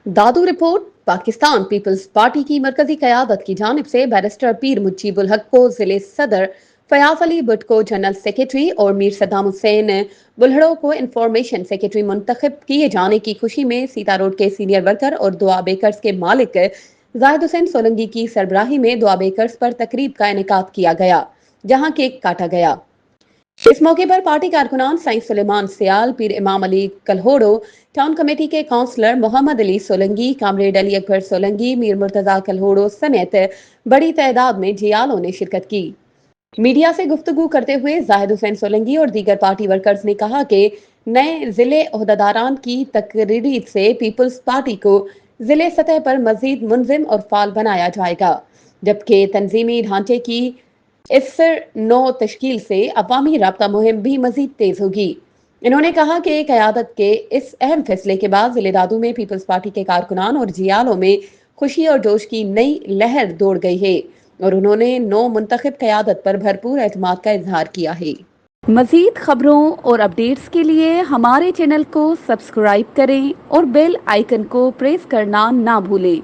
दादू report. Pakistan peoples party की मरकजी क़यादत की जानिब से बैरिस्टर पीर मुजीबुल हक को जिले सदर, फयाज अली भुट्ट को जनरल सेक्रेटरी और मीर सद्दाम हुसैन बुल्हड़ों को इंफॉर्मेशन सेक्रेटरी मुंतखब किए जाने की खुशी में सीता रोड के सीनियर वर्कर और दुआ बेकर्स के मालिक जाहिद हुसैन सोलंकी की सरबराही में दुआ बेकर्स पर तकरीब का इनेकाद किया गया, जहां केक काटा गया। इस मौके पर पार्टी कारकुनान साईं सुलेमान सियाल, पीर इमाम अली कलहोड़ो, टाउन कमेटी के काउंसलर मोहम्मद अली सोलंकी, कामरेड अली अकबर सोलंकी, मीर मुर्तजा कलहोड़ो समेत बड़ी तादाद में जियालों ने शिरकत की। मीडिया से गुफ्तगू करते हुए जाहिद हुसैन सोलंकी और दीगर पार्टी वर्कर्स ने कहा कि नए जिले ओहदेदारान की तकरीर से पीपल्स पार्टी को जिले सतह पर मजीद मुनजिम और फाल बनाया जाएगा, जबकि तंजीमी ढांचे की इस नौ तश्कील से अवामी राब्ता मुहिम भी मजीद तेज होगी। इन्होंने कहा कि क़यादत के इस अहम फैसले के बाद जिले दादू में पीपल्स पार्टी के कारकुनान और जियालों में खुशी और जोश की नई लहर दौड़ गई है और उन्होंने नौ मुंतखब क़यादत पर भरपूर एतमाद का इजहार किया है। मजीद खबरों और अपडेट्स के लिए हमारे चैनल को सब्सक्राइब करें और बेल आइकन को प्रेस करना ना भूलें।